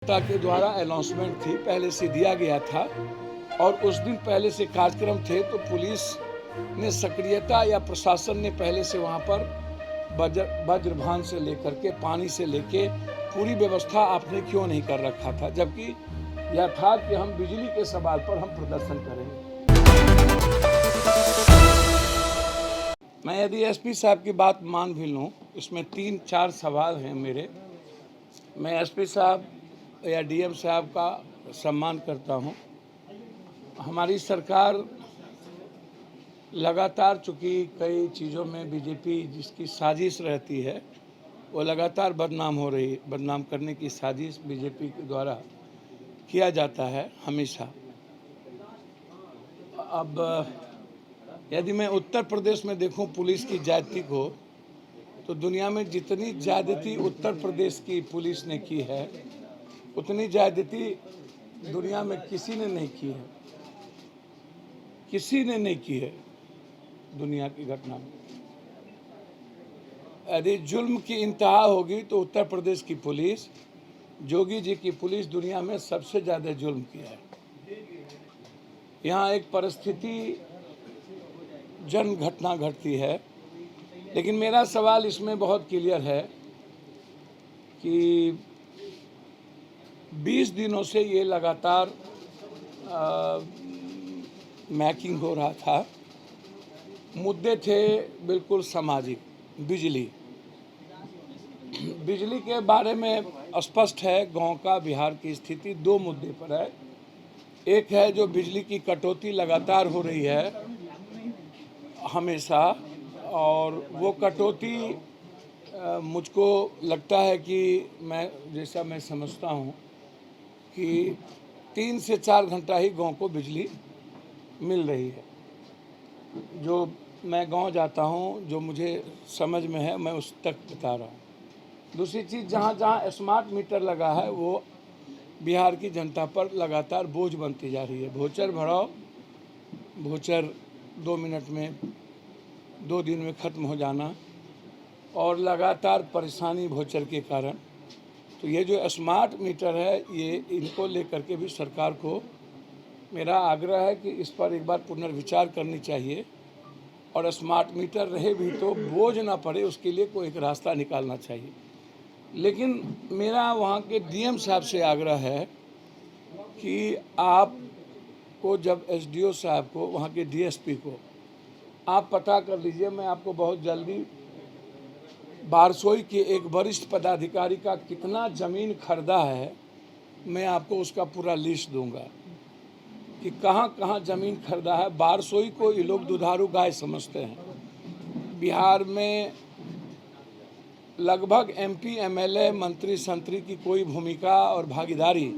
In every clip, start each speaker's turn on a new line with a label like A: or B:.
A: जनता के द्वारा अनाउंसमेंट थी, पहले से दिया गया था और उस दिन पहले से कार्यक्रम थे, तो पुलिस ने सक्रियता या प्रशासन ने पहले से वहाँ पर वज्रभान से लेकर के पानी से लेके पूरी व्यवस्था आपने क्यों नहीं कर रखा था, जबकि यह था कि हम बिजली के सवाल पर हम प्रदर्शन करेंगे। मैं यदि एसपी साहब की बात मान भी लूँ, इसमें 3-4 सवाल हैं मेरे। मैं एसपी साहब या डीएम साहब का सम्मान करता हूं। हमारी सरकार लगातार, चूँकि कई चीज़ों में बीजेपी जिसकी साजिश रहती है वो लगातार बदनाम करने की साजिश बीजेपी के द्वारा किया जाता है हमेशा। अब यदि मैं उत्तर प्रदेश में देखूं पुलिस की ज्यादती को, तो दुनिया में जितनी ज्यादती उत्तर प्रदेश की पुलिस ने की है उतनी ज्यादती दुनिया में किसी ने नहीं की है, किसी ने नहीं की है दुनिया की घटना में। यदि जुल्म की इंतहा होगी तो उत्तर प्रदेश की पुलिस, जोगी जी की पुलिस दुनिया में सबसे ज़्यादा जुल्म किया है। यहाँ एक परिस्थिति जन घटना घटती है, लेकिन मेरा सवाल इसमें बहुत क्लियर है कि 20 दिनों से ये लगातार मैकिंग हो रहा था। मुद्दे थे बिल्कुल सामाजिक। बिजली के बारे में स्पष्ट है गांव का बिहार की स्थिति 2 मुद्दे पर है। एक है जो बिजली की कटौती लगातार हो रही है हमेशा, और वो कटौती मुझको लगता है कि मैं समझता हूँ कि 3 से 4 घंटा ही गांव को बिजली मिल रही है। जो मैं गांव जाता हूं, जो मुझे समझ में है मैं उस तक बता रहा हूं। दूसरी चीज़, जहां जहां स्मार्ट मीटर लगा है वो बिहार की जनता पर लगातार बोझ बनती जा रही है। वोचर भराओ, वोचर 2 मिनट में 2 दिन में ख़त्म हो जाना और लगातार परेशानी वोचर के कारण। तो ये जो स्मार्ट मीटर है, ये इनको लेकर के भी सरकार को मेरा आग्रह है कि इस पर एक बार पुनर्विचार करनी चाहिए और स्मार्ट मीटर रहे भी तो बोझ ना पड़े, उसके लिए कोई एक रास्ता निकालना चाहिए। लेकिन मेरा वहाँ के डीएम साहब से आग्रह है कि आपको जब एसडीओ साहब को, वहाँ के डीएसपी को आप पता कर लीजिए। मैं आपको बहुत जल्दी बारसोई के एक वरिष्ठ पदाधिकारी का कितना ज़मीन खरीदा है, मैं आपको उसका पूरा लिस्ट दूंगा कि कहाँ कहाँ ज़मीन खरीदा है। बारसोई को ये लोग दुधारू गाय समझते हैं। बिहार में लगभग एमपी, एमएलए, मंत्री, संतरी की कोई भूमिका और भागीदारी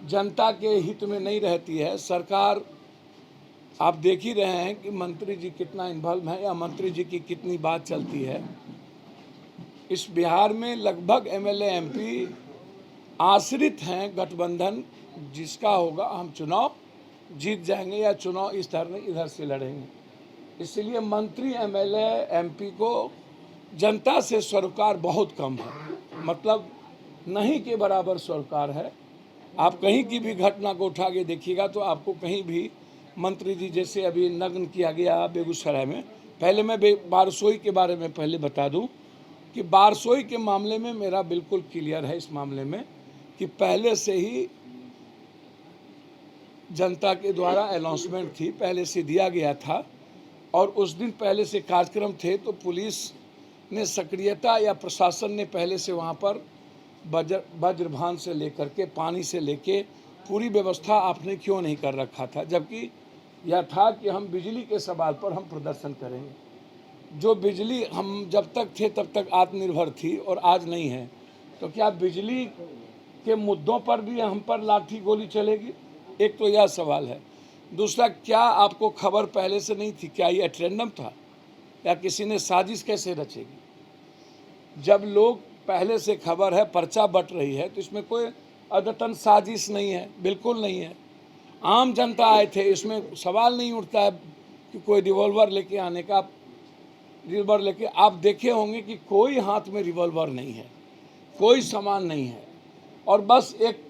A: जनता के हित में नहीं रहती है। सरकार, आप देख ही रहे हैं कि मंत्री जी कितना इन्वॉल्व है या मंत्री जी की कितनी बात चलती है। इस बिहार में लगभग एमएलए, एमपी आश्रित हैं गठबंधन जिसका होगा, हम चुनाव जीत जाएंगे या चुनाव इस तरह इधर से लड़ेंगे। इसलिए मंत्री, एमएलए, एमपी को जनता से सरोकार बहुत कम है, मतलब नहीं के बराबर सरोकार है। आप कहीं की भी घटना को उठा के देखिएगा तो आपको कहीं भी मंत्री जी, जैसे अभी नग्न किया गया बेगूसराय में। पहले मैं बारसोई के बारे में पहले बता दूं कि बारसोई के मामले में मेरा बिल्कुल क्लियर है इस मामले में कि पहले से ही जनता के द्वारा अनाउंसमेंट थी, पहले से दिया गया था और उस दिन पहले से कार्यक्रम थे, तो पुलिस ने सक्रियता या प्रशासन ने पहले से वहाँ पर वज्रभान से लेकर के पानी से लेके पूरी व्यवस्था आपने क्यों नहीं कर रखा था, जबकि यह था कि हम बिजली के सवाल पर हम प्रदर्शन करेंगे। जो बिजली हम जब तक थे तब तक आत्मनिर्भर थी और आज नहीं है, तो क्या बिजली के मुद्दों पर भी हम पर लाठी गोली चलेगी? एक तो यह सवाल है। दूसरा, क्या आपको खबर पहले से नहीं थी? क्या ये एट्रेंडम था या किसी ने साजिश कैसे रचेगी? जब लोग पहले से खबर है, पर्चा बट रही है, तो इसमें कोई अदतन साजिश नहीं है, बिल्कुल नहीं है। आम जनता आए थे, इसमें सवाल नहीं उठता है कि कोई रिवॉल्वर लेके आने का। रिवॉल्वर लेके आप देखे होंगे कि कोई हाथ में रिवॉल्वर नहीं है, कोई सामान नहीं है और बस एक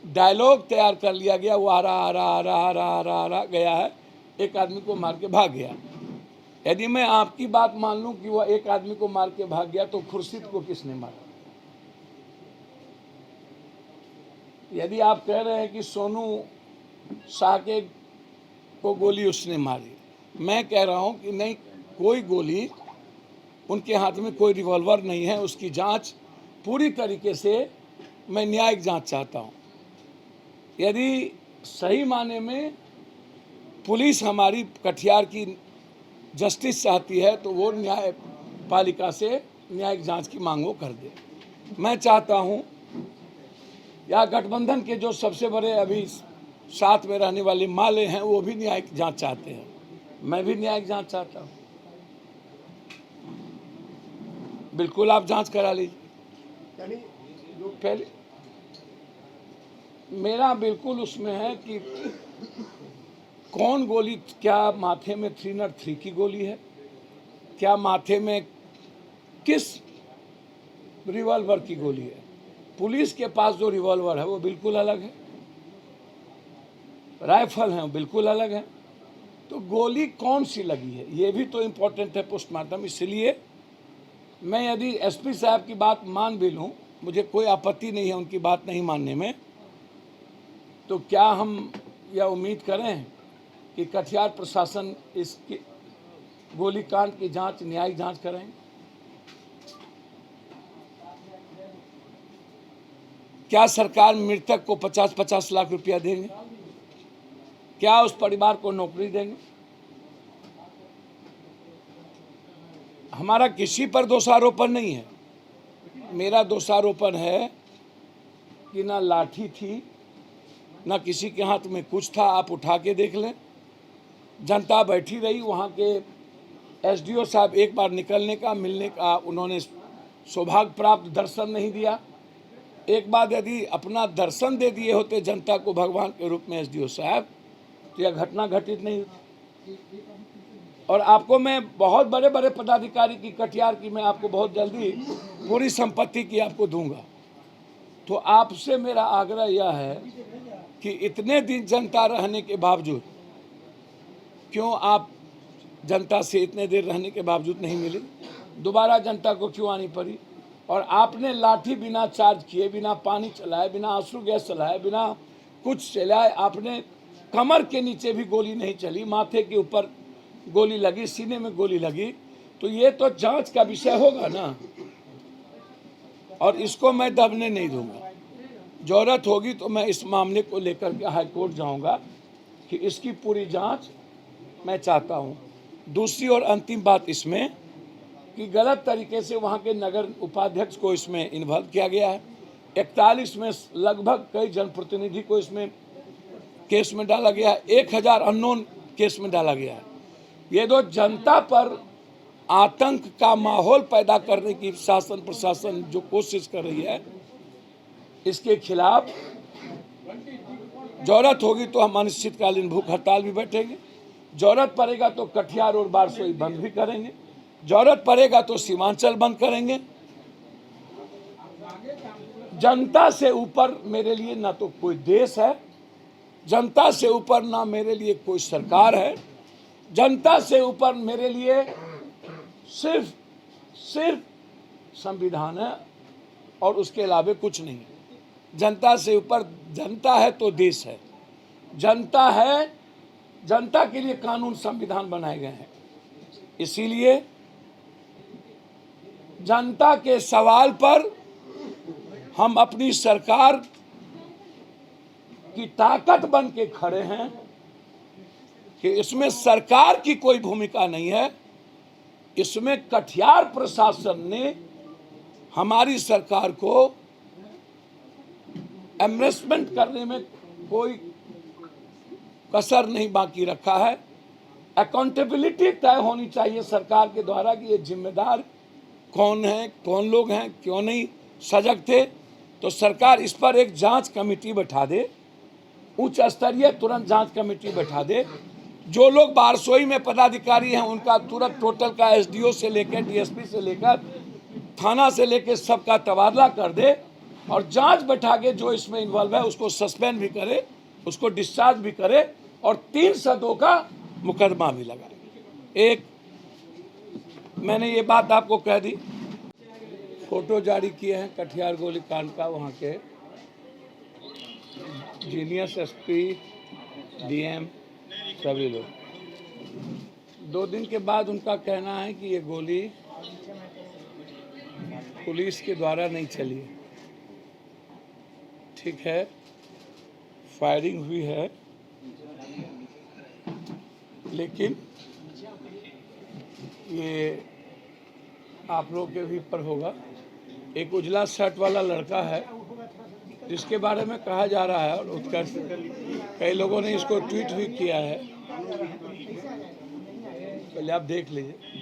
A: डायलॉग तैयार कर लिया गया, वो आ रहा गया है, एक आदमी को मार के भाग गया। यदि मैं आपकी बात मान लूं कि वह एक आदमी को मार के भाग गया, तो खुर्शीद को किसने मारा? यदि आप कह रहे हैं कि सोनू शाह के को गोली उसने मारी, मैं कह रहा हूं कि नहीं, कोई गोली, उनके हाथ में कोई रिवॉल्वर नहीं है। उसकी जांच पूरी तरीके से, मैं न्यायिक जांच चाहता हूं। यदि सही माने में पुलिस हमारी कटिहार की जस्टिस चाहती है, तो वो न्यायपालिका से न्यायिक जांच की मांग वो कर दे। मैं चाहता हूं, या गठबंधन के जो सबसे बड़े अभी साथ में रहने वाले माले हैं, वो भी न्यायिक जांच चाहते हैं। मैं भी न्यायिक जांच चाहता हूं। बिल्कुल आप जांच करा लीजिए। पहले मेरा बिल्कुल उसमें है कि कौन गोली, क्या माथे में 303 की गोली है, क्या माथे में किस रिवॉल्वर की गोली है। पुलिस के पास जो रिवॉल्वर है वो बिल्कुल अलग है, राइफल है वो बिल्कुल अलग है। तो गोली कौन सी लगी है, ये भी तो इम्पोर्टेंट है पोस्टमार्टम। इसलिए मैं यदि एसपी साहब की बात मान भी लूँ, मुझे कोई आपत्ति नहीं है उनकी बात नहीं मानने में, तो क्या हम यह उम्मीद करें कि कटिहार प्रशासन इस गोलीकांड की जांच, न्यायिक जांच करेंगे? क्या सरकार मृतक को 50-50 लाख रुपया देंगे? क्या उस परिवार को नौकरी देंगे? हमारा किसी पर दोषारोपण नहीं है। मेरा दोषारोपण है कि ना लाठी थी, ना किसी के हाथ में कुछ था। आप उठा के देख लें, जनता बैठी रही। वहाँ के एसडीओ साहब एक बार निकलने का, मिलने का उन्होंने सौभाग्य प्राप्त, दर्शन नहीं दिया। एक बार यदि अपना दर्शन दे दिए होते जनता को भगवान के रूप में एसडीओ साहब, तो यह घटना घटित नहीं होती। और आपको मैं बहुत बड़े बड़े पदाधिकारी की कटिहार की, मैं आपको बहुत जल्दी पूरी संपत्ति की आपको दूंगा। तो आपसे मेरा आग्रह यह है कि इतने दिन जनता रहने के बावजूद, क्यों आप जनता से इतने देर रहने के बावजूद नहीं मिले? दोबारा जनता को क्यों आनी पड़ी? और आपने लाठी बिना चार्ज किए, बिना पानी चलाए, बिना आंसू गैस चलाए, बिना कुछ चलाए, आपने कमर के नीचे भी गोली नहीं चली, माथे के ऊपर गोली लगी, सीने में गोली लगी, तो ये तो जांच का विषय होगा ना। और इसको मैं दबने नहीं दूंगा। जरूरत होगी तो मैं इस मामले को लेकर के हाई कोर्ट जाऊंगा कि इसकी पूरी जांच मैं चाहता हूं। दूसरी और अंतिम बात इसमें कि गलत तरीके से वहां के नगर उपाध्यक्ष को इसमें इन्वॉल्व किया गया है। 41 में लगभग कई जनप्रतिनिधि को इसमें केस में डाला गया है। 1000 अननोन केस में डाला गया है। ये तो जनता पर आतंक का माहौल पैदा करने की शासन प्रशासन जो कोशिश कर रही है, इसके खिलाफ जरूरत होगी तो हम अनिश्चितकालीन भूख हड़ताल भी बैठेंगे। जरूरत पड़ेगा तो कटिहार और बारसोई बंद भी करेंगे। जरूरत पड़ेगा तो सीमांचल बंद करेंगे। जनता से ऊपर मेरे लिए ना तो कोई देश है, जनता से ऊपर ना मेरे लिए कोई सरकार है, जनता से ऊपर मेरे लिए सिर्फ संविधान है और उसके अलावा कुछ नहीं है। जनता से ऊपर जनता है तो देश है। जनता है, जनता के लिए कानून संविधान बनाए गए हैं। इसीलिए जनता के सवाल पर हम अपनी सरकार की ताकत बन के खड़े हैं कि इसमें सरकार की कोई भूमिका नहीं है। इसमें कटिहार प्रशासन ने हमारी सरकार को एम्बेसमेंट करने में कोई कसर नहीं बाकी रखा है। अकाउंटेबिलिटी तय होनी चाहिए सरकार के द्वारा कि ये जिम्मेदार कौन है, कौन लोग हैं, क्यों नहीं सजग थे। तो सरकार इस पर एक जांच कमेटी बैठा दे, उच्च स्तरीय तुरंत जांच कमेटी बैठा दे। जो लोग बारसोई में पदाधिकारी हैं उनका तुरंत टोटल का एसडीओ से लेकर डीएसपी से लेकर थाना से लेकर सबका तबादला कर दे और जांच बैठा के जो इसमें इन्वॉल्व है उसको सस्पेंड भी करे, उसको डिस्चार्ज भी करे और 3 सदों का मुकदमा भी लगाए। एक मैंने ये बात आपको कह दी, फोटो जारी किए हैं कटिहार गोलीकांड का, वहाँ के जीनियस एसपी डीएम सभी लोग। 2 दिन के बाद उनका कहना है कि ये गोली पुलिस के द्वारा नहीं चली है। ठीक है, फायरिंग हुई है, लेकिन ये आप लोग के भी पर होगा। एक उजला शर्ट वाला लड़का है जिसके बारे में कहा जा रहा है और उत्कर्ष, कई लोगों ने इसको ट्वीट भी किया है, पहले आप देख लीजिए।